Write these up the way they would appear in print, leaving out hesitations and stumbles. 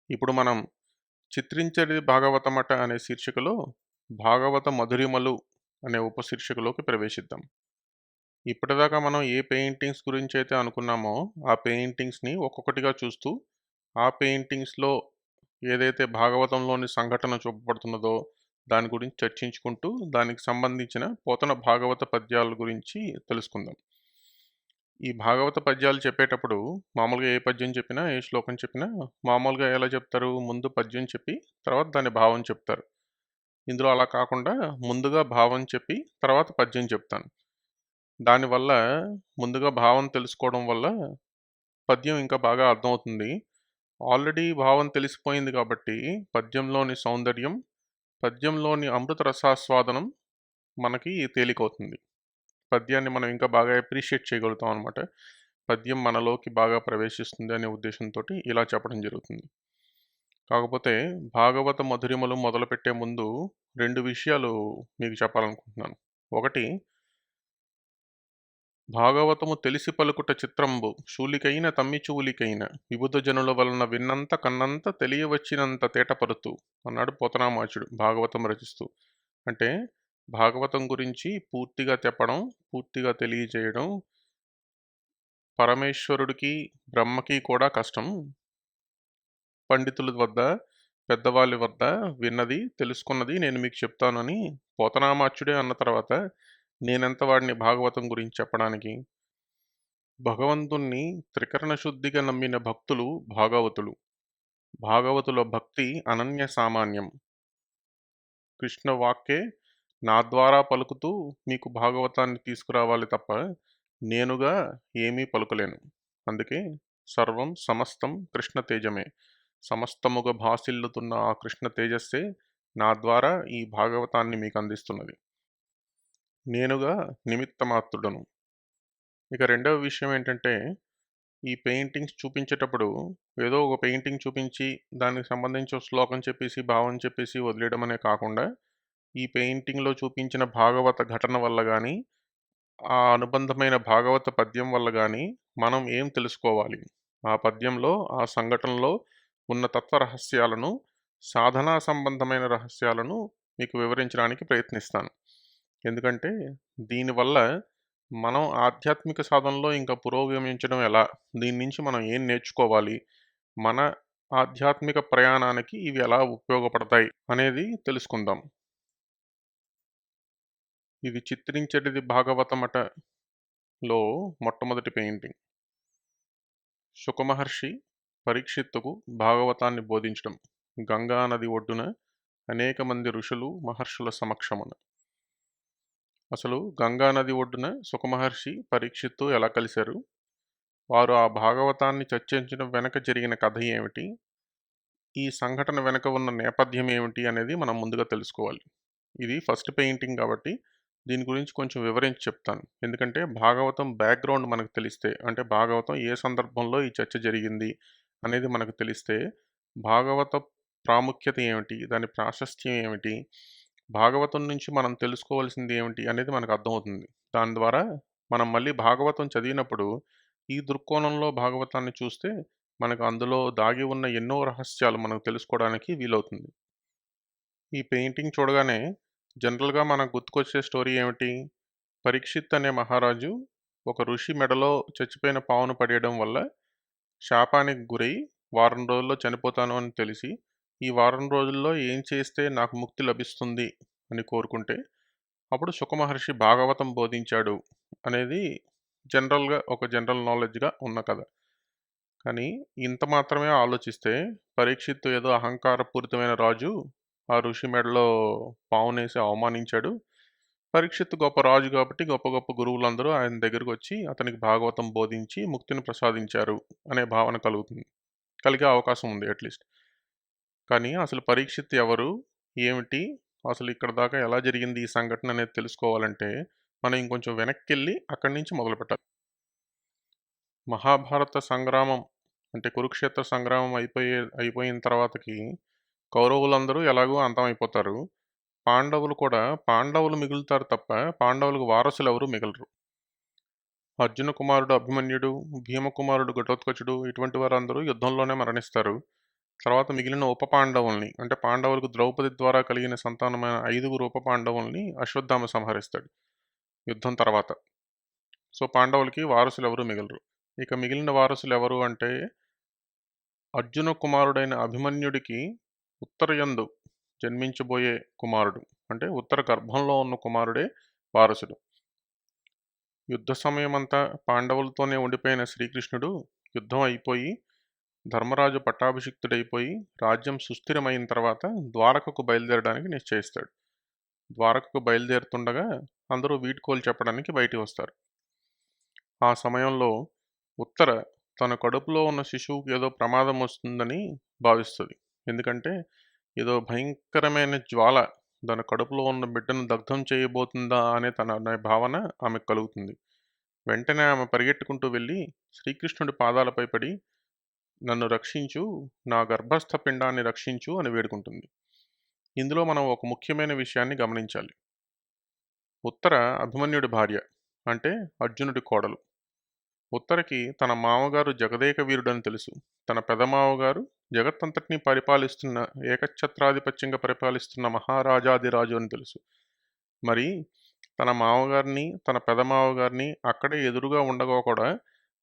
ఇప్పుడు మనం 'చిత్రించడి భాగవతమట' అనే శీర్షికలో 'భాగవత మధురిమలు' అనే ఉపశీర్షికలోకి ప్రవేశిద్దాం. ఇప్పటిదాకా మనం ఏ పెయింటింగ్స్ గురించైతే అనుకున్నామో, ఆ పెయింటింగ్స్‌ని ఒక్కొక్కటిగా చూస్తూ, ఆ పెయింటింగ్స్‌లో ఏదైతే భాగవతంలోని సంఘటన చూపబడుతున్నదో, దాని గురించి చర్చించుకుంటూ, దానికి సంబంధించిన పోతన భాగవత పద్యాల గురించి తెలుసుకుందాం. ఈ భాగవత పద్యాలు చెప్పేటప్పుడు మామూలుగా ఏ పద్యం చెప్పినా, ఏ శ్లోకం చెప్పినా మామూలుగా ఎలా చెప్తారు? ముందు పద్యం చెప్పి, తర్వాత దాని భావం చెప్తారు. ఇందులో అలా కాకుండా ముందుగా భావం చెప్పి, తర్వాత పద్యం చెప్తాను. దానివల్ల ముందుగా భావం తెలుసుకోవడం వల్ల పద్యం ఇంకా బాగా అర్థమవుతుంది. ఆల్రెడీ భావం తెలిసిపోయింది కాబట్టి పద్యంలోని సౌందర్యం, పద్యంలోని అమృత రసాస్వాదనం మనకి తేలికవుతుంది. పద్యాన్ని మనం ఇంకా బాగా అప్రిషియేట్ చేయగలుగుతాం అనమాట. పద్యం మనలోకి బాగా ప్రవేశిస్తుంది అనే ఉద్దేశంతోటి ఇలా చెప్పడం జరుగుతుంది. కాకపోతే భాగవత మధురిమలు మొదలుపెట్టే ముందు 2 విషయాలు మీకు చెప్పాలనుకుంటున్నాను. ఒకటి, భాగవతము తెలిసి పలుకుట చిత్రంబు శూలికైన తమ్మిచూలికైన విబుధ జనుల వలన విన్నంత కన్నంత తెలియవచ్చినంత తేటపరుతు అన్నాడు పోతనామాచుడు భాగవతం రచిస్తూ. అంటే భాగవతం గురించి పూర్తిగా చెప్పడం, పూర్తిగా తెలియజేయడం పరమేశ్వరుడికి, బ్రహ్మకి కూడా కష్టం. పండితుల వద్ద, పెద్దవాళ్ళ వద్ద విన్నది, తెలుసుకున్నది నేను మీకు చెప్తానని పోతనామాచ్యుడే అన్న తర్వాత నేనెంత వాడిని భాగవతం గురించి చెప్పడానికి? భగవంతుణ్ణి త్రికరణ శుద్ధిగా నమ్మిన భక్తులు భాగవతులు. భాగవతుల భక్తి అనన్య సామాన్యం. కృష్ణ వాక్కే నా ద్వారా పలుకుతూ మీకు భాగవతాన్ని తీసుకురావాలి తప్ప నేనుగా ఏమీ పలుకలేను. అందుకే సర్వం సమస్తం కృష్ణ తేజమే. సమస్తముగా భాసిల్లుతున్న ఆ కృష్ణ తేజస్సే నా ద్వారా ఈ భాగవతాన్ని మీకు అందిస్తున్నది. నేనుగా నిమిత్తమాత్రుడను. ఇక రెండవ విషయం ఏంటంటే, ఈ పెయింటింగ్స్ చూపించేటప్పుడు ఏదో ఒక పెయింటింగ్ చూపించి దానికి సంబంధించి ఒక శ్లోకం చెప్పేసి, భావం చెప్పేసి వదిలేయడం అనే కాకుండా, ఈ పెయింటింగ్‌లో చూపించిన భాగవత ఘటన వల్ల గానీ, ఆ అనుబంధమైన భాగవత పద్యం వల్ల గానీ, మనం ఏం తెలుసుకోవాలి? ఆ పద్యంలో, ఆ సంఘటనలో ఉన్న తత్వ రహస్యాలను, సాధనా సంబంధమైన రహస్యాలను మీకు వివరించడానికి ప్రయత్నిస్తాను. ఎందుకంటే, దీనివల్ల మనం ఆధ్యాత్మిక సాధనలో ఇంకా పురోగమించడం ఎలా? దీని నుంచి మనం ఏం నేర్చుకోవాలి? మన ఆధ్యాత్మిక ప్రయాణానికి ఇవి ఎలా ఉపయోగపడతాయి? అనేది తెలుసుకుందాం. ఇది 'చిత్రించడిది భాగవతమట'లో మొట్టమొదటి పెయింటింగ్. శుకమహర్షి పరీక్షిత్తుకు భాగవతాన్ని బోధించడం. గంగా నది ఒడ్డున అనేక మంది ఋషులు, మహర్షుల సమక్షమున. అసలు గంగా నది ఒడ్డున శుకమహర్షి, పరీక్షిత్తు ఎలా కలిశారు? వారు ఆ భాగవతాన్ని చర్చించడం వెనక జరిగిన కథ ఏమిటి? ఈ సంఘటన వెనక ఉన్న నేపథ్యం ఏమిటి అనేది మనం ముందుగా తెలుసుకోవాలి. ఇది ఫస్ట్ పెయింటింగ్ కాబట్టి దీని గురించి కొంచెం వివరించి చెప్తాను. ఎందుకంటే భాగవతం బ్యాక్‌గ్రౌండ్ మనకు తెలిస్తే, అంటే భాగవతం ఏ సందర్భంలో ఈ చర్చ జరిగింది అనేది మనకు తెలిస్తే, భాగవత ప్రాముఖ్యత ఏమిటి? దాని ప్రాశస్త్యం ఏమిటి? భాగవతం నుంచి మనం తెలుసుకోవాల్సింది ఏమిటి అనేది మనకు అర్థమవుతుంది. దాని ద్వారా మనం మళ్ళీ భాగవతం చదివినప్పుడు ఈ దృక్కోణంలో భాగవతాన్ని చూస్తే మనకు అందులో దాగి ఉన్న ఎన్నో రహస్యాలు మనకు తెలుసుకోవడానికి వీలవుతుంది. ఈ పెయింటింగ్ చూడగానే జనరల్‌గా మనకు గుర్తుకొచ్చే స్టోరీ ఏమిటి? పరీక్షిత్ అనే మహారాజు ఒక ఋషి మెడలో చచ్చిపోయిన పావును పడేయడం వల్ల శాపానికి గురై వారం రోజుల్లో చనిపోతాను అని తెలిసి, ఈ వారం రోజుల్లో ఏం చేస్తే నాకు ముక్తి లభిస్తుంది అని కోరుకుంటే, అప్పుడు శుక మహర్షి భాగవతం బోధించాడు అనేది ఒక జనరల్ నాలెడ్జ్‌గా ఉన్న కథ. కానీ ఇంత మాత్రమే ఆలోచిస్తే పరీక్షిత్తు ఏదో అహంకారపూరితమైన రాజు ఆ ఋషి మెడలో పావునేసి అవమానించాడు. పరీక్షిత్తు గొప్ప రాజు కాబట్టి గొప్ప గొప్ప గురువులందరూ ఆయన దగ్గరికి వచ్చి అతనికి భాగవతం బోధించి ముక్తిని ప్రసాదించారు అనే భావన కలుగుతుంది. కలిగే అవకాశం ఉంది అట్‌లీస్ట్. కానీ అసలు పరీక్షిత్ ఎవరు? ఏమిటి? అసలు ఇక్కడి దాకా ఎలా జరిగింది ఈ సంఘటన అనేది తెలుసుకోవాలంటే మనం ఇంకొంచెం వెనక్కెళ్ళి అక్కడి నుంచి మొదలుపెట్టాలి. మహాభారత సంగ్రామం అంటే కురుక్షేత్ర సంగ్రామం అయిపోయిన తర్వాతకి కౌరవులందరూ ఎలాగో అంతమైపోతారు. పాండవులు మిగులుతారు తప్ప పాండవులకు వారసులెవరూ మిగలరు. అర్జున కుమారుడు అభిమన్యుడు, భీమ కుమారుడు ఘటోత్కచుడు ఇటువంటి వారందరూ యుద్ధంలోనే మరణిస్తారు. తర్వాత మిగిలిన ఉప పాండవుల్ని, అంటే పాండవులకు ద్రౌపది ద్వారా కలిగిన సంతానమైన 5గురు ఉప పాండవుల్ని అశ్వత్థామ సంహరిస్తాడు యుద్ధం తర్వాత. సో, పాండవులకి వారసులెవరూ మిగలరు. ఇక మిగిలిన వారసులెవరు అంటే, అర్జున కుమారుడైన అభిమన్యుడికి ఉత్తరయందు జన్మించబోయే కుమారుడు. అంటే ఉత్తర గర్భంలో ఉన్న కుమారుడే వారసుడు. యుద్ధ సమయమంతా పాండవులతోనే ఉండిపోయిన శ్రీకృష్ణుడు యుద్ధం అయిపోయి, ధర్మరాజు పట్టాభిషిక్తుడైపోయి, రాజ్యం సుస్థిరమైన తర్వాత ద్వారకకు బయలుదేరడానికి నిశ్చయిస్తాడు. ద్వారకకు బయలుదేరుతుండగా అందరూ వీడ్కోలు చెప్పడానికి బయటికి వస్తారు. ఆ సమయంలో ఉత్తర తన కడుపులో ఉన్న శిశువుకి ఏదో ప్రమాదం వస్తుందని భావిస్తుంది. ఎందుకంటే ఏదో భయంకరమైన జ్వాల తన కడుపులో ఉన్న బిడ్డను దగ్ధం చేయబోతుందా అనే భావన ఆమెకు కలుగుతుంది. వెంటనే ఆమె పరిగెట్టుకుంటూ వెళ్ళి శ్రీకృష్ణుడి పాదాలపై పడి, నన్ను రక్షించు, నా గర్భస్థ పిండాన్ని రక్షించు అని వేడుకుంటుంది. ఇందులో మనం ఒక ముఖ్యమైన విషయాన్ని గమనించాలి. ఉత్తర అభిమన్యుడి భార్య, అంటే అర్జునుడి కోడలు. ఉత్తరకి తన మామగారు జగదేక వీరుడని తెలుసు. తన పెదమామగారు జగత్తంతటినీ పరిపాలిస్తున్న, ఏకఛత్రాధిపత్యంగా పరిపాలిస్తున్న మహారాజాదిరాజు అని తెలుసు. మరి తన మామగారిని, తన పెదమామగారిని అక్కడే ఎదురుగా ఉండగా కూడా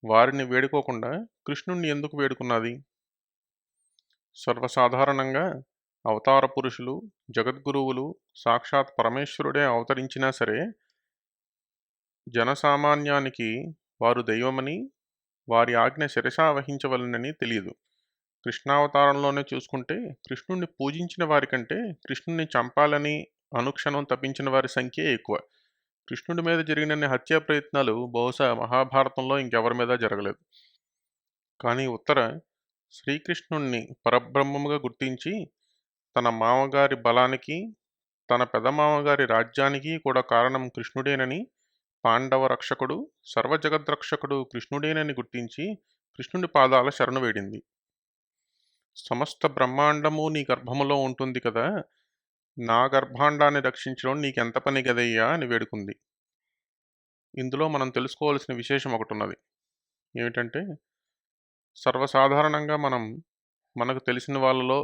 వారిని వేడుకోకుండా కృష్ణుణ్ణి ఎందుకు వేడుకున్నది? సర్వసాధారణంగా అవతార పురుషులు, జగద్గురువులు, సాక్షాత్ పరమేశ్వరుడే అవతరించినా సరే, జనసామాన్యానికి వారు దైవమని, వారి ఆజ్ఞ శిరసా వహించవలెనని తెలియదు. కృష్ణావతారంలోనే చూసుకుంటే, కృష్ణుణ్ణి పూజించిన వారికంటే కృష్ణుణ్ణి చంపాలని అనుక్షణం తపించిన వారి సంఖ్యే ఎక్కువ. కృష్ణుడి మీద జరిగినన్ని హత్యా ప్రయత్నాలు బహుశా మహాభారతంలో ఇంకెవరి మీద జరగలేదు. కానీ ఉత్తర శ్రీకృష్ణుణ్ణి పరబ్రహ్మముగా గుర్తించి, తన మామగారి బలానికి, తన పెదమామగారి రాజ్యానికి కూడా కారణం కృష్ణుడేనని, పాండవ రక్షకుడు, సర్వజగద్రక్షకుడు కృష్ణుడేనని గుర్తించి కృష్ణుడి పాదాల శరణు వేడింది. సమస్త బ్రహ్మాండము నీ గర్భములో ఉంటుంది కదా, నా గర్భాండాన్ని రక్షించడం నీకెంత పని గదయ్యా అని వేడుకుంది. ఇందులో మనం తెలుసుకోవాల్సిన విశేషం ఒకటి ఉన్నది. ఏమిటంటే, సర్వసాధారణంగా మనకు తెలిసిన వాళ్ళలో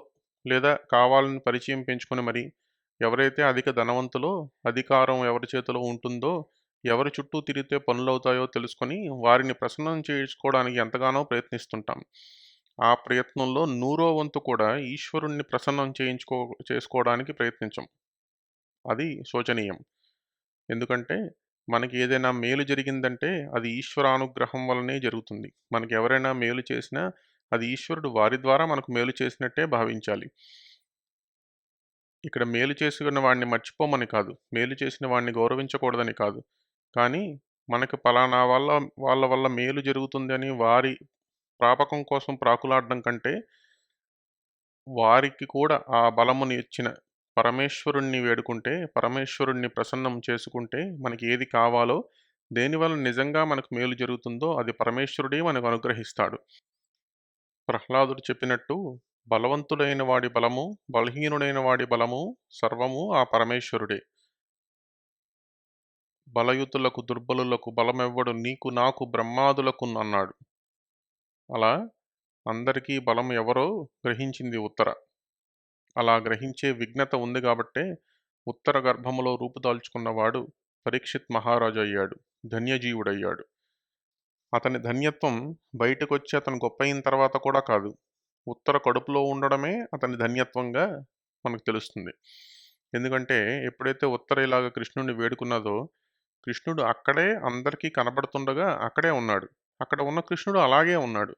లేదా కావాలని పరిచయం పెంచుకొని మరి ఎవరైతే అధిక ధనవంతులో, అధికారం ఎవరి చేతిలో ఉంటుందో, ఎవరి చుట్టూ తిరిగితే పనులవుతాయో తెలుసుకొని వారిని ప్రసన్నం చేసుకోవడానికి ఎంతగానో ప్రయత్నిస్తుంటాం. ఆ ప్రయత్నంలో 100వ వంతు కూడా ఈశ్వరుణ్ణి ప్రసన్నం చేసుకోవడానికి ప్రయత్నించం. అది శోచనీయం. ఎందుకంటే మనకి ఏదైనా మేలు జరిగిందంటే అది ఈశ్వరానుగ్రహం వల్లనే జరుగుతుంది. మనకి ఎవరైనా మేలు చేసినా అది ఈశ్వరుడు వారి ద్వారా మనకు మేలు చేసినట్టే భావించాలి. ఇక్కడ మేలు చేసుకున్న వాడిని మర్చిపోమని కాదు, మేలు చేసిన వాడిని గౌరవించకూడదని కాదు. కానీ మనకి పలానా వాళ్ళ వల్ల మేలు జరుగుతుందని వారి ప్రాపకం కోసం ప్రాకులాడడం కంటే, వారికి కూడా ఆ బలముని ఇచ్చిన పరమేశ్వరుణ్ణి వేడుకుంటే, పరమేశ్వరుణ్ణి ప్రసన్నం చేసుకుంటే మనకి ఏది కావాలో, దేనివల్ల నిజంగా మనకు మేలు జరుగుతుందో అది పరమేశ్వరుడే మనకు అనుగ్రహిస్తాడు. ప్రహ్లాదుడు చెప్పినట్టు, బలవంతుడైన వాడి బలము, బలహీనుడైన వాడి బలము సర్వము ఆ పరమేశ్వరుడే. బలయుతులకు దుర్బలులకు బలమెవ్వడు నీకు నాకు బ్రహ్మాదులకు అన్నాడు. అలా అందరికీ బలం ఎవరో గ్రహించింది ఉత్తర. అలా గ్రహించే విఘ్నత ఉంది గాబట్టే ఉత్తర గర్భములో రూపుదాల్చుకున్నవాడు పరీక్షిత్ మహారాజు అయ్యాడు. ధన్యజీవుడయ్యాడు. అతని ధన్యత్వం బయటకొచ్చి అతను గొప్పయిన తర్వాత కూడా కాదు. ఉత్తర కడుపులో ఉండడమే అతని ధన్యత్వంగా మనకు తెలుస్తుంది. ఎందుకంటే ఎప్పుడైతే ఉత్తర ఇలాగ కృష్ణుడిని వేడుకున్నదో, కృష్ణుడు అక్కడే అందరికీ కనబడుతుండగా అక్కడే ఉన్నాడు. అక్కడ ఉన్న కృష్ణుడు అలాగే ఉన్నాడు.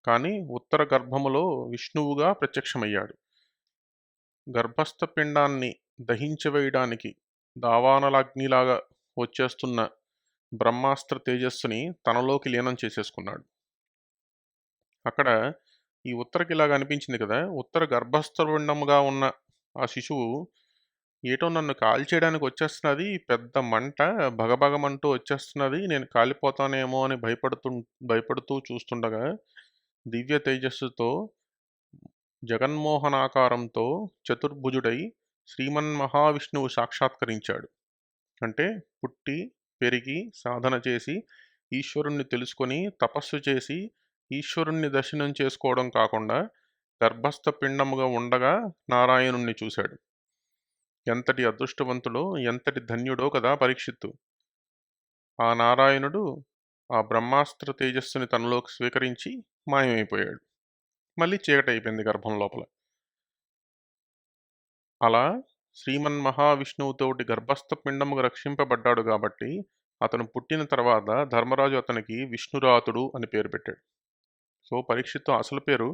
కానీ ఉత్తర గర్భములో విష్ణువుగా ప్రత్యక్షమయ్యాడు. గర్భస్థ పిండాన్ని దహించివేయడానికి దావానలాగ్నిలాగా వచ్చేస్తున్న బ్రహ్మాస్త్ర తేజస్సుని తనలోకి లీనం చేసేసుకున్నాడు. అక్కడ ఈ ఉత్తరకి ఇలాగ అనిపించింది కదా, ఉత్తర గర్భస్థ పిండముగా ఉన్న ఆ శిశువు ఏటో నన్ను కాల్చేయడానికి వచ్చేస్తున్నది, పెద్ద మంట భగభగమంటూ వచ్చేస్తున్నది, నేను కాలిపోతానేమో అని భయపడుతూ చూస్తుండగా దివ్య తేజస్సుతో జగన్మోహనాకారంతో చతుర్భుజుడై శ్రీమన్మహావిష్ణువు సాక్షాత్కరించాడు. అంటే పుట్టి, పెరిగి, సాధన చేసి, ఈశ్వరుణ్ణి తెలుసుకొని, తపస్సు చేసి, ఈశ్వరుణ్ణి దర్శనం చేసుకోవడం కాకుండా, గర్భస్థ పిండముగా ఉండగా నారాయణుణ్ణి చూశాడు. ఎంతటి అదృష్టవంతుడో, ఎంతటి ధన్యుడో కదా పరీక్షిత్తు. ఆ నారాయణుడు ఆ బ్రహ్మాస్త్ర తేజస్సుని తనలోకి స్వీకరించి మాయమైపోయాడు. మళ్ళీ చీకటయిపోయింది గర్భం లోపల. అలా శ్రీమన్మహావిష్ణువుతోటి గర్భస్థ పిండముగా రక్షింపబడ్డాడు కాబట్టి అతను పుట్టిన తర్వాత ధర్మరాజు అతనికి విష్ణురాతుడు అని పేరు పెట్టాడు. సో పరీక్షిత్తు అసలు పేరు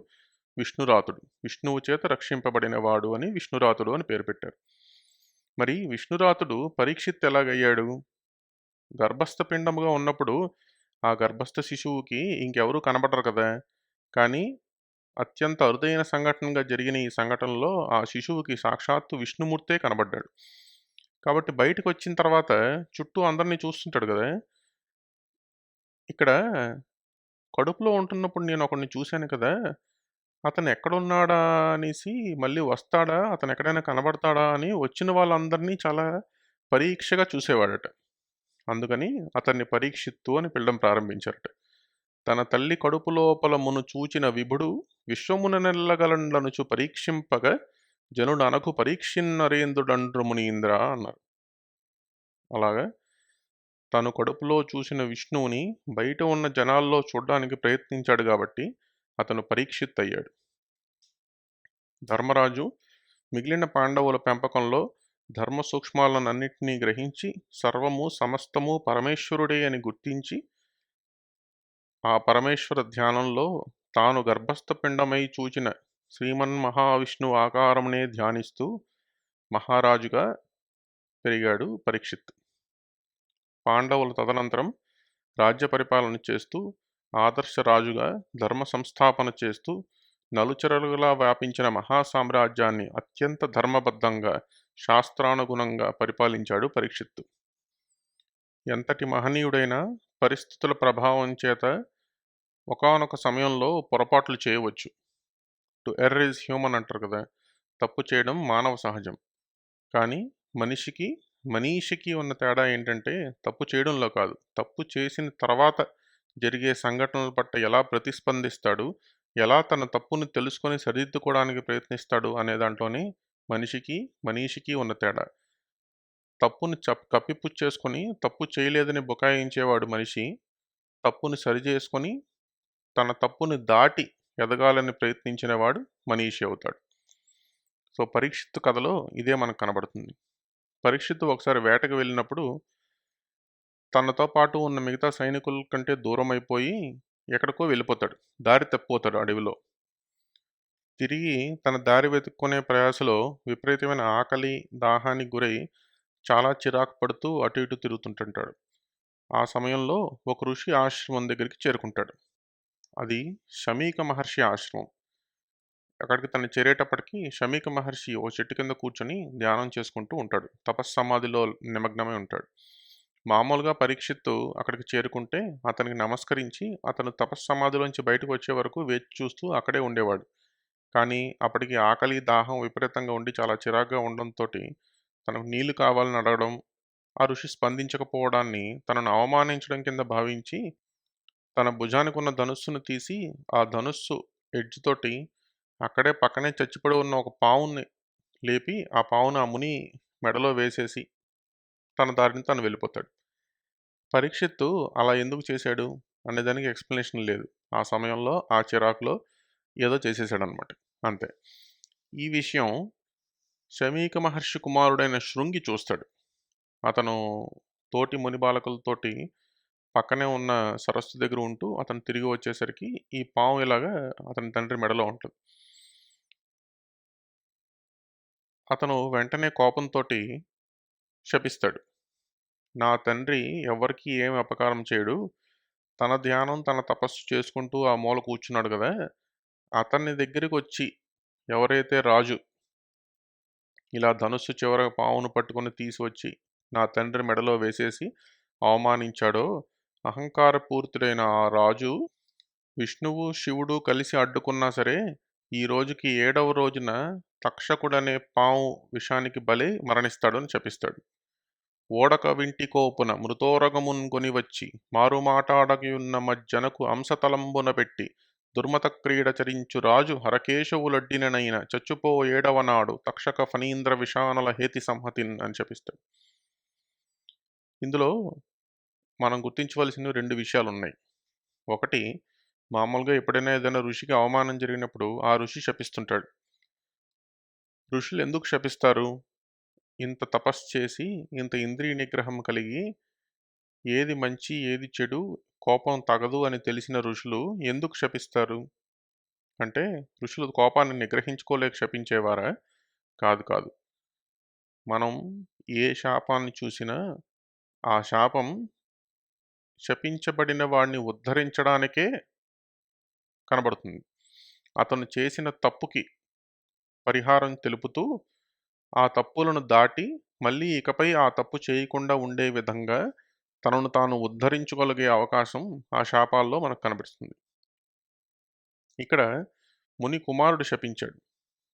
విష్ణురాతుడు. విష్ణువు చేత రక్షింపబడినవాడు అని విష్ణురాతుడు అని పేరు పెట్టారు. మరి విష్ణురాతుడు పరీక్షిత్తు ఎలాగయ్యాడు? గర్భస్థ పిండముగా ఉన్నప్పుడు ఆ గర్భస్థ శిశువుకి ఇంకెవరూ కనబడరు కదా. కానీ అత్యంత అరుదైన సంఘటనగా జరిగిన ఈ సంఘటనలో ఆ శిశువుకి సాక్షాత్తు విష్ణుమూర్తే కనబడ్డాడు. కాబట్టి బయటకు వచ్చిన తర్వాత చుట్టూ అందరినీ చూస్తుంటాడు కదా. ఇక్కడ కడుపులో ఉంటున్నప్పుడు నేను ఒకడిని చూశాను కదా, అతను ఎక్కడున్నాడా అనేసి మళ్ళీ వస్తాడా, అతను ఎక్కడైనా కనబడతాడా అని వచ్చిన వాళ్ళందరినీ చాలా పరీక్షగా చూసేవాడట. అందుకని అతన్ని పరీక్షిత్తు అని పిలవడం ప్రారంభించారట. తన తల్లి కడుపు లోపల మును చూచిన విభుడు విశ్వమున నెల్లగలండ్లనుచు పరీక్షింపగా జనుడు అనకు పరీక్షిన్నరేంద్రుడండ్రు మునీంద్ర అన్నారు. అలాగా తను కడుపులో చూసిన విష్ణువుని బయట ఉన్న జనాల్లో చూడడానికి ప్రయత్నించాడు కాబట్టి అతను పరీక్షిత్ అయ్యాడు. ధర్మరాజు మిగిలిన పాండవుల పెంపకంలో ధర్మ సూక్ష్మాలనన్నింటినీ గ్రహించి సర్వము సమస్తము పరమేశ్వరుడే అని గుర్తించి ఆ పరమేశ్వర ధ్యానంలో తాను గర్భస్థ పిండమై చూచిన శ్రీమన్మహావిష్ణు ఆకారమునే ధ్యానిస్తూ మహారాజుగా పెరిగాడు పరీక్షిత్. పాండవుల తదనంతరం రాజ్య పరిపాలన చేస్తూ ఆదర్శ రాజుగా ధర్మ సంస్థాపన చేస్తూ నలుచెరలుగా వ్యాపించిన మహాసామ్రాజ్యాన్ని అత్యంత ధర్మబద్ధంగా శాస్త్రానుగుణంగా పరిపాలించాడు పరీక్షిత్తు. ఎంతటి మహనీయుడైనా పరిస్థితుల ప్రభావం చేత ఒకానొక సమయంలో పొరపాట్లు చేయవచ్చు. టు ఎర్ర్ ఈజ్ హ్యూమన్ అంటారు కదా. తప్పు చేయడం మానవ సహజం. కానీ మనీషికి ఉన్న తేడా ఏంటంటే తప్పు చేయడంలో కాదు, తప్పు చేసిన తర్వాత జరిగే సంఘటనల పట్ల ఎలా ప్రతిస్పందిస్తాడు, ఎలా తన తప్పును తెలుసుకొని సరిదిద్దుకోవడానికి ప్రయత్నిస్తాడు అనే దాంట్లోనే మనీషికి ఉన్న తేడా. తప్పుని కప్పిపుచ్చేసుకొని తప్పు చేయలేదని బుకాయించేవాడు మనిషి, తప్పుని సరిచేసుకొని తన తప్పుని దాటి ఎదగాలని ప్రయత్నించిన వాడు మనీషి అవుతాడు. సో పరీక్షిత్తు కథలో ఇదే మనకు కనబడుతుంది. పరీక్షిత్తు ఒకసారి వేటకు వెళ్ళినప్పుడు తనతో పాటు ఉన్న మిగతా సైనికుల కంటే దూరం అయిపోయి ఎక్కడికో వెళ్ళిపోతాడు. దారి తప్పిపోతాడు అడవిలో. తిరిగి తన దారి వెతుక్కునే ప్రయాసలో విపరీతమైన ఆకలి దాహానికి గురై చాలా చిరాకు పడుతూ అటు ఇటు తిరుగుతుంటుంటాడు. ఆ సమయంలో ఒక ఋషి ఆశ్రమం దగ్గరికి చేరుకుంటాడు. అది శమీక మహర్షి ఆశ్రమం. అక్కడికి తను చేరేటప్పటికి శమీక మహర్షి ఓ చెట్టు కింద కూర్చొని ధ్యానం చేసుకుంటూ ఉంటాడు. తపస్సమాధిలో నిమగ్నమై ఉంటాడు. మామూలుగా పరీక్షిత్తు అక్కడికి చేరుకుంటే అతనికి నమస్కరించి అతను తపస్సమాధిలోంచి బయటకు వచ్చే వరకు వేచి చూస్తూ అక్కడే ఉండేవాడు. కానీ అప్పటికి ఆకలి దాహం విపరీతంగా ఉండి చాలా చిరాగ్గా ఉండడంతో తనకు నీళ్లు కావాలని అడగడం, ఆ ఋషి స్పందించకపోవడాన్ని తనను అవమానించడం కింద భావించి తన భుజానికి ఉన్న ధనుస్సును తీసి ఆ ధనుస్సు ఎడ్జ్ తోటి అక్కడే పక్కనే చచ్చిపడి ఉన్న ఒక పావుని లేపి ఆ పావును ఆ ముని మెడలో వేసేసి తన దారిని తను వెళ్ళిపోతాడు. పరీక్షిత్తు అలా ఎందుకు చేశాడు అనేదానికి ఎక్స్ప్లెనేషన్ లేదు. ఆ సమయంలో ఆ చిరాకులో ఏదో చేసేసాడనమాట, అంతే. ఈ విషయం శమీక మహర్షి కుమారుడైన శృంగి చూస్తాడు. అతను తోటి ముని బాలకులతోటి పక్కనే ఉన్న సరస్సు దగ్గర ఉంటూ అతను తిరిగి వచ్చేసరికి ఈ పాము ఇలాగా అతని తండ్రి మెడలో ఉంటుంది. అతను వెంటనే కోపంతో శపిస్తాడు. నా తండ్రి ఎవరికి ఏమి అపకారం చేయడు, తన ధ్యానం తన తపస్సు చేసుకుంటూ ఆ మూల కూర్చున్నాడు కదా, అతన్ని దగ్గరికి వచ్చి ఎవరైతే రాజు ఇలా ధనుస్సు చివర పావును పట్టుకొని తీసుకొచ్చి నా తండ్రి మెడలో వేసేసి అవమానించాడో, అహంకారపూరితుడైన ఆ రాజు విష్ణువు శివుడు కలిసి అడ్డుకున్నా సరే ఈ రోజుకి 7వ రోజున తక్షకుడనే పాము విషానికి బలి మరణిస్తాడు అని శపిస్తాడు. ఓడక వింటి కోపున మృతోరగమున్ కొని వచ్చి మారు మాటాడగియున్న మజ్జనకు అంశతలంబున పెట్టి దుర్మత క్రీడ చరించు రాజు హరకేశవులొడ్డిననైన చచ్చుపోయేడవనాడు తక్షక ఫణీంద్ర విషానల హేతి సంహతిన్ అని చెప్పిస్తాడు. ఇందులో మనం గుర్తించవలసిన రెండు విషయాలున్నాయి. ఒకటి, మామూలుగా ఎప్పుడైనా ఏదైనా ఋషికి అవమానం జరిగినప్పుడు ఆ ఋషి శపిస్తుంటాడు. ఋషులు ఎందుకు శపిస్తారు? ఇంత తపస్సు చేసి, ఇంత ఇంద్రియ నిగ్రహం కలిగి, ఏది మంచి ఏది చెడు, కోపం తగదు అని తెలిసిన ఋషులు ఎందుకు శపిస్తారు? అంటే ఋషులు కోపాన్ని నిగ్రహించుకోలేక శపించేవారా? కాదు కాదు. మనం ఏ శాపాన్ని చూసినా ఆ శాపం శపించబడిన వాడిని ఉద్ధరించడానికే కనబడుతుంది. అతను చేసిన తప్పుకి పరిహారం తెలుపుతూ ఆ తప్పులను దాటి మళ్ళీ ఇకపై ఆ తప్పు చేయకుండా ఉండే విధంగా తనను తాను ఉద్ధరించుకోగలిగే అవకాశం ఆ శాపాల్లో మనకు కనిపిస్తుంది. ఇక్కడ ముని కుమారుడు శపించాడు.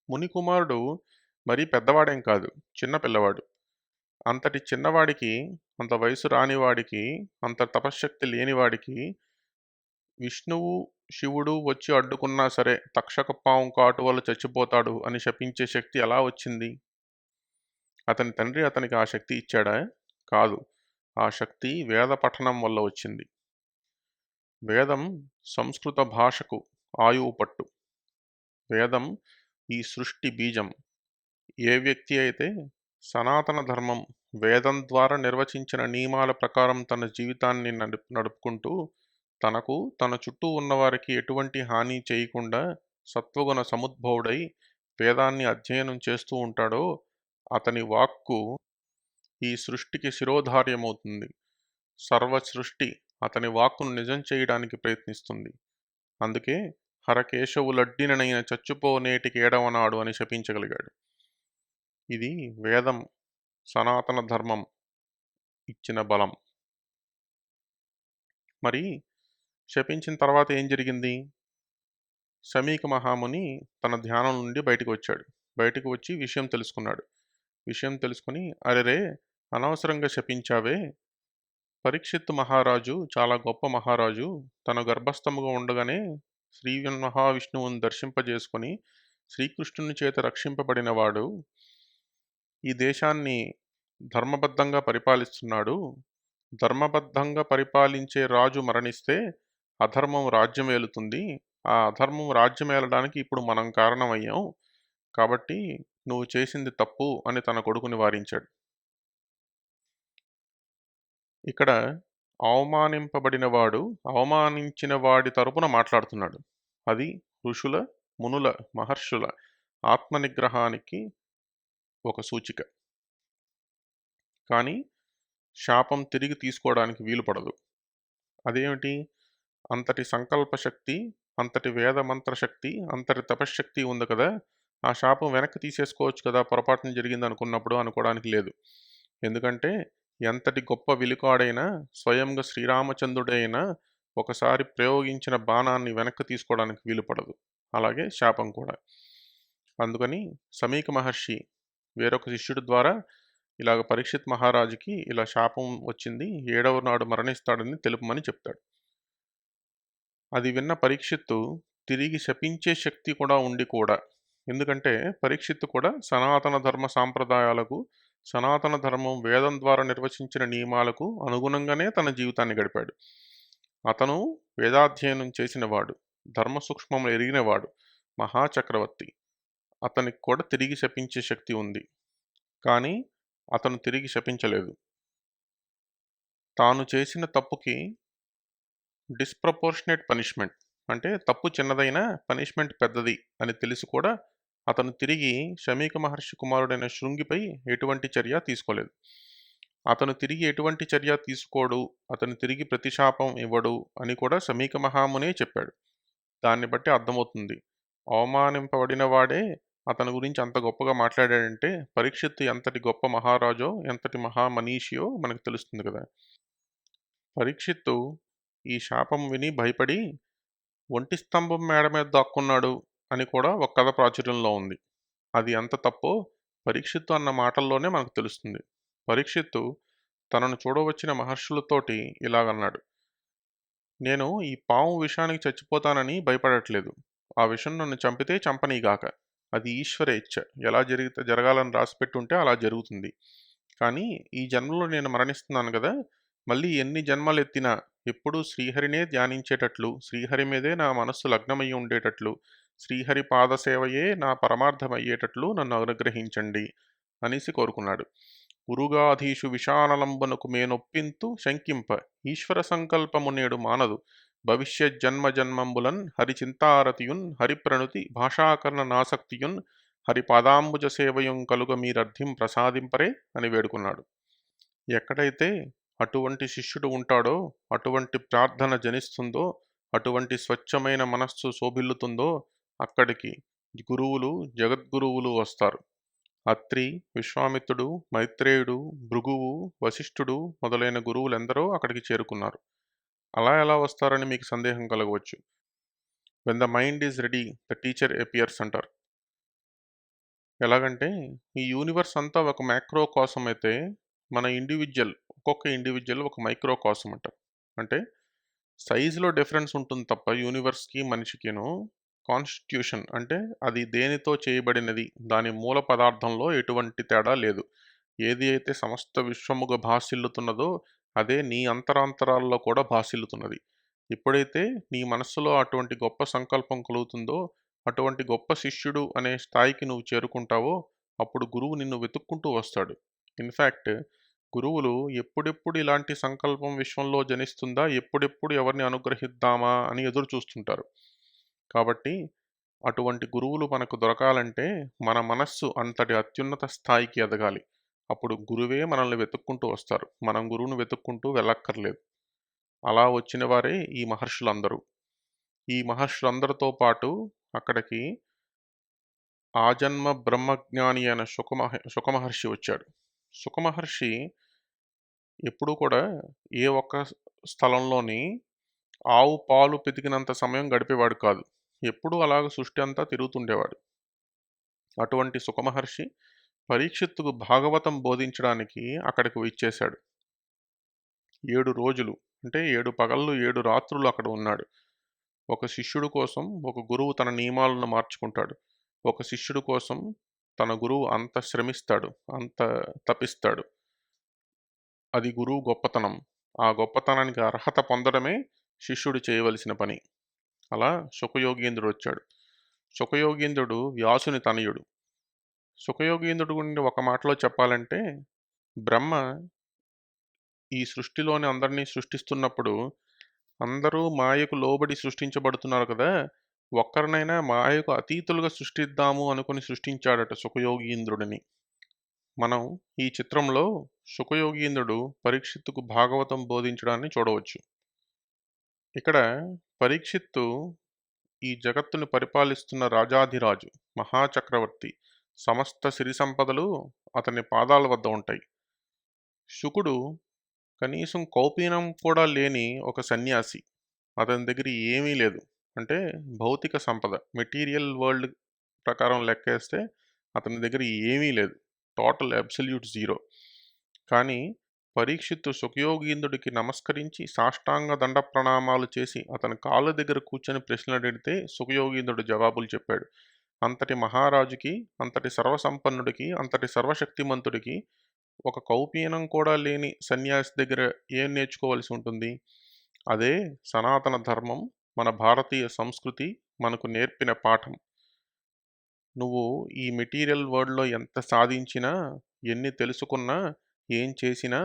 ముని కుమారుడు మరీ పెద్దవాడేం కాదు, చిన్న పిల్లవాడు. అంతటి చిన్నవాడికి, అంత వయసు రానివాడికి, అంత తపశ్శక్తి లేనివాడికి విష్ణువు, శివుడు వచ్చి అడ్డుకున్నా సరే తక్షక పాము కాటు వల్ల చచ్చిపోతాడు అని శపించే శక్తి ఎలా వచ్చింది? అతని తండ్రి అతనికి ఆ శక్తి ఇచ్చాడా? కాదు. ఆ శక్తి వేద పఠనం వల్ల వచ్చింది. వేదం సంస్కృత భాషకు ఆయువు పట్టు. వేదం ఈ సృష్టి బీజం. ఏ వ్యక్తి అయితే సనాతన ధర్మం, వేదం ద్వారా నిర్వచించిన నియమాల ప్రకారం తన జీవితాన్ని నడుపుకుంటూ తనకు, తన చుట్టూ ఉన్నవారికి ఎటువంటి హాని చేయకుండా సత్వగుణ సముద్భవుడై వేదాన్ని అధ్యయనం చేస్తూ ఉంటాడో అతని వాక్కు ఈ సృష్టికి శిరోధార్యమవుతుంది. సర్వ సృష్టి అతని వాక్కును నిజం చేయడానికి ప్రయత్నిస్తుంది. అందుకే హరకేశవులడ్డిననైన చచ్చుపోనేటికి ఏడవనాడు అని శపించగలిగాడు. ఇది వేదం, సనాతన ధర్మం ఇచ్చిన బలం. మరి శపించిన తర్వాత ఏం జరిగింది? శమీక మహాముని తన ధ్యానం నుండి బయటకు వచ్చాడు. బయటకు వచ్చి విషయం తెలుసుకున్నాడు. విషయం తెలుసుకుని, అరెరే, అనవసరంగా శపించావే. పరీక్షిత్తు మహారాజు చాలా గొప్ప మహారాజు. తన గర్భస్థముగా ఉండగానే శ్రీ మహావిష్ణువుని దర్శింపజేసుకొని శ్రీకృష్ణుని చేత రక్షింపబడినవాడు. ఈ దేశాన్ని ధర్మబద్ధంగా పరిపాలిస్తున్నాడు. ధర్మబద్ధంగా పరిపాలించే రాజు మరణిస్తే అధర్మం రాజ్యమేలుతుంది. ఆ అధర్మం రాజ్యమేలడానికి ఇప్పుడు మనం కారణమయ్యాం. కాబట్టి నువ్వు చేసింది తప్పు అని తన కొడుకుని వారించాడు. ఇక్కడ అవమానింపబడినవాడు అవమానించిన వాడి తరపున మాట్లాడుతున్నాడు. అది ఋషుల, మునుల, మహర్షుల ఆత్మనిగ్రహానికి ఒక సూచిక. కానీ శాపం తిరిగి తీసుకోవడానికి వీలు పడదు. అదేమిటి? అంతటి సంకల్ప శక్తి, అంతటి వేద మంత్ర శక్తి, అంతటి తపశ్శక్తి ఉంది కదా, ఆ శాపం వెనక్కి తీసేసుకోవచ్చు కదా పొరపాటున జరిగింది అనుకున్నప్పుడు అనుకోవడానికి లేదు. ఎందుకంటే ఎంతటి గొప్ప విలుకాడైనా, స్వయంగా శ్రీరామచంద్రుడైనా ఒకసారి ప్రయోగించిన బాణాన్ని వెనక్కి తీసుకోవడానికి వీలు పడదు. అలాగే శాపం కూడా. అందుకని సమీక మహర్షి వేరొక శిష్యుడి ద్వారా ఇలాగ పరీక్షిత్ మహారాజుకి ఇలా శాపం వచ్చింది, 7వ నాడు మరణిస్తాడని తెలుపమని చెప్తాడు. అది విన్న పరీక్షిత్తు తిరిగి శపించే శక్తి కూడా ఉండి కూడా, ఎందుకంటే పరీక్షిత్తు కూడా సనాతన ధర్మ సాంప్రదాయాలకు, సనాతన ధర్మం వేదం ద్వారా నిర్వచించిన నియమాలకు అనుగుణంగానే తన జీవితాన్ని గడిపాడు. అతను వేదాధ్యయనం చేసినవాడు, ధర్మ సూక్ష్మములు ఎరిగినవాడు, మహాచక్రవర్తి. అతనికి కూడా తిరిగి శపించే శక్తి ఉంది. కానీ అతను తిరిగి శపించలేదు. తాను చేసిన తప్పుకి డిస్ప్రపోర్షనేట్ పనిష్మెంట్, అంటే తప్పు చిన్నదైనా పనిష్మెంట్ పెద్దది అని తెలిసి కూడా అతను తిరిగి శమీక మహర్షి కుమారుడైన శృంగిపై ఎటువంటి చర్య తీసుకోలేదు. అతను తిరిగి ఎటువంటి చర్య తీసుకోడు, అతను తిరిగి ప్రతిశాపం ఇవ్వడు అని కూడా శమీక మహామునే చెప్పాడు. దాన్ని బట్టి అర్థమవుతుంది, అవమానింపబడిన వాడే అతని గురించి అంత గొప్పగా మాట్లాడాడంటే పరీక్షిత్తు ఎంతటి గొప్ప మహారాజో, ఎంతటి మహామనీషియో మనకు తెలుస్తుంది కదా. పరీక్షిత్తు ఈ శాపం విని భయపడి ఒంటి స్తంభం మేడ మీద దాక్కున్నాడు అని కూడా ఒక కథ ప్రాచుర్యంలో ఉంది. అది ఎంత తప్పో పరీక్షిత్తు అన్న మాటల్లోనే మనకు తెలుస్తుంది. పరీక్షిత్తు తనను చూడవచ్చిన మహర్షులతోటి ఇలాగన్నాడు, నేను ఈ పాము విషానికి చచ్చిపోతానని భయపడట్లేదు. ఆ విషం నన్ను చంపితే చంపనీగాక. అది ఈశ్వర ఇచ్ఛ. ఎలా జరగాలని రాసిపెట్టుంటే అలా జరుగుతుంది. కానీ ఈ జన్మలో నేను మరణిస్తున్నాను గదా! మళ్ళీ ఎన్ని జన్మలెత్తినా ఎప్పుడూ శ్రీహరినే ధ్యానించేటట్లు, శ్రీహరి మీదే నా మనస్సు లగ్నమయ్యి ఉండేటట్లు, శ్రీహరి పాదసేవయే నా పరమార్థమయ్యేటట్లు నన్ను అనుగ్రహించండి అనేసి కోరుకున్నాడు. ఉరుగాధీషు విషానలంబనకు మేనొప్పింతు శంకింప ఈశ్వర సంకల్పము నేడు మానదు భవిష్యజ్జన్మ జన్మంబులన్ హరిచింతారతియున్ హరిప్రణుతి భాషాకరణ నాసక్తియున్ హరి పాదాంబుజ సేవయుం కలుగ మీరర్థిం ప్రసాదింపరే అని వేడుకున్నాడు. ఎక్కడైతే అటువంటి శిష్యుడు ఉంటాడో, అటువంటి ప్రార్థన జనిస్తుందో, అటువంటి స్వచ్ఛమైన మనస్సు శోభిల్లుతుందో అక్కడికి గురువులు, జగద్గురువులు వస్తారు. అత్రి, విశ్వామిత్రుడు, మైత్రేయుడు, భృగువు, వశిష్ఠుడు మొదలైన గురువులెందరో అక్కడికి చేరుకున్నారు. అలా ఎలా వస్తారని మీకు సందేహం కలగవచ్చు. When the mind is ready the teacher appears అంటారు. ఎలాగంటే ఈ యూనివర్స్ అంతా ఒక మ్యాక్రో కాసం అయితే మన ఒక్కొక్క ఇండివిజువల్ ఒక మైక్రో కాసం అంటారు. అంటే సైజులో డిఫరెన్స్ ఉంటుంది తప్ప యూనివర్స్కి మనిషికిను కాన్స్టిట్యూషన్ అంటే అది దేనితో చేయబడినది, దాని మూల పదార్థంలో ఎటువంటి తేడా లేదు. ఏది అయితే సమస్త విశ్వముగా భాసిల్లుతున్నదో అదే నీ అంతరాంతరాల్లో కూడా భాసిల్లుతున్నది. ఎప్పుడైతే నీ మనస్సులో అటువంటి గొప్ప సంకల్పం కలుగుతుందో, అటువంటి గొప్ప శిష్యుడు అనే స్థాయికి నువ్వు చేరుకుంటావో అప్పుడు గురువు నిన్ను వెతుక్కుంటూ వస్తాడు. ఇన్ఫ్యాక్ట్ గురువులు ఎప్పుడెప్పుడు ఇలాంటి సంకల్పం విశ్వంలో జనిస్తుందా, ఎప్పుడెప్పుడు ఎవరిని అనుగ్రహిద్దామా అని ఎదురు చూస్తుంటారు. కాబట్టి అటువంటి గురువులు మనకు దొరకాలంటే మన మనస్సు అంతటి అత్యున్నత స్థాయికి ఎదగాలి. అప్పుడు గురువే మనల్ని వెతుక్కుంటూ వస్తారు. మనం గురువును వెతుక్కుంటూ వెళ్ళక్కర్లేదు. అలా వచ్చిన వారే ఈ మహర్షులందరూ. ఈ మహర్షులందరితో పాటు అక్కడికి ఆజన్మ బ్రహ్మజ్ఞాని అయిన శుకమహర్షి వచ్చాడు. శుకమహర్షి ఎప్పుడూ కూడా ఏ ఒక్క స్థలంలోని ఆవు పాలు పితికినంత సమయం గడిపేవాడు కాదు. ఎప్పుడూ అలాగ సృష్టి అంతా తిరుగుతుండేవాడు. అటువంటి శుకమహర్షి పరీక్షిత్తుకు భాగవతం బోధించడానికి అక్కడికి విచ్చేశాడు. 7 రోజులు అంటే 7 పగళ్ళు 7 రాత్రులు అక్కడ ఉన్నాడు. ఒక శిష్యుడు కోసం ఒక గురువు తన నియమాలను మార్చుకుంటాడు. ఒక శిష్యుడు కోసం తన గురువు అంత శ్రమిస్తాడు, అంత తపిస్తాడు. అది గురువు గొప్పతనం. ఆ గొప్పతనానికి అర్హత పొందడమే శిష్యుడు చేయవలసిన పని. అలా శుకయోగీంద్రుడు వచ్చాడు. శుకయోగీంద్రుడు వ్యాసుని తనయుడు. శుకయోగీంద్రుడు గురించి ఒక మాటలో చెప్పాలంటే, బ్రహ్మ ఈ సృష్టిలోని అందరినీ సృష్టిస్తున్నప్పుడు అందరూ మాయకు లోబడి సృష్టించబడుతున్నారు కదా! ఒక్కరినైనా మాయకు అతీతులుగా సృష్టిద్దాము అనుకుని సృష్టించాడట శుకయోగీంద్రుడిని. మనం ఈ చిత్రంలో శుకయోగీంద్రుడు పరీక్షిత్తుకు భాగవతం బోధించడాన్ని చూడవచ్చు. ఇక్కడ పరీక్షిత్తు ఈ జగత్తును పరిపాలిస్తున్న రాజాధిరాజు, మహాచక్రవర్తి. సమస్త సిరి సంపదలు అతని పాదాల వద్ద ఉంటాయి. శుకుడు కనీసం కౌపీనం కూడా లేని ఒక సన్యాసి. అతని దగ్గర ఏమీ లేదు. అంటే భౌతిక సంపద, మెటీరియల్ వరల్డ్ ప్రకారం లెక్కేస్తే అతని దగ్గర ఏమీ లేదు. Total absolute zero. కానీ పరీక్షిత్తు శుకయోగీంద్రుడికి నమస్కరించి సాష్టాంగ దండ ప్రణామాలు చేసి అతని కాళ్ళ దగ్గర కూర్చొని ప్రశ్నలు అడిగితే శుకయోగీంద్రుడు జవాబులు చెప్పాడు. అంతటి మహారాజుకి, అంతటి సర్వసంపన్నుడికి, అంతటి సర్వశక్తిమంతుడికి ఒక కౌపీనం కూడా లేని సన్యాసి దగ్గర ఏం నేర్చుకోవాల్సి ఉంటుంది? అదే సనాతన ధర్మం, మన భారతీయ సంస్కృతి మనకు నేర్పిన పాఠం. నువ్వు ఈ మెటీరియల్ వరల్డ్‌లో ఎంత సాధించినా, ఎన్ని తెలుసుకున్నా, ఏం చేసినా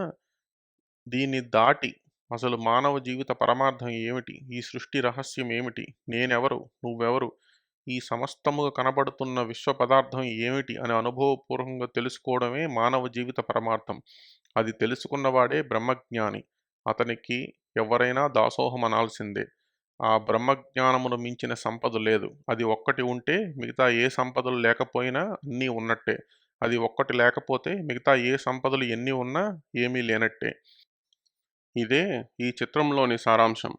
దీన్ని దాటి అసలు మానవ జీవిత పరమార్థం ఏమిటి? ఈ సృష్టి రహస్యం ఏమిటి? నేనెవరు? నువ్వెవరు? ఈ సమస్తముగా కనబడుతున్న విశ్వ పదార్థం ఏమిటి అని అనుభవపూర్వకంగా తెలుసుకోవడమే మానవ జీవిత పరమార్థం. అది తెలుసుకున్నవాడే బ్రహ్మజ్ఞాని. అతనికి ఎవరైనా దాసోహం అనాల్సిందే. ఆ బ్రహ్మజ్ఞానమును మించిన సంపద లేదు. అది ఒక్కటి ఉంటే మిగతా ఏ సంపదలు లేకపోయినా అన్నీ ఉన్నట్టే. అది ఒక్కటి లేకపోతే మిగతా ఏ సంపదలు ఎన్ని ఉన్నా ఏమీ లేనట్టే. ఇదే ఈ చిత్రంలోని సారాంశం.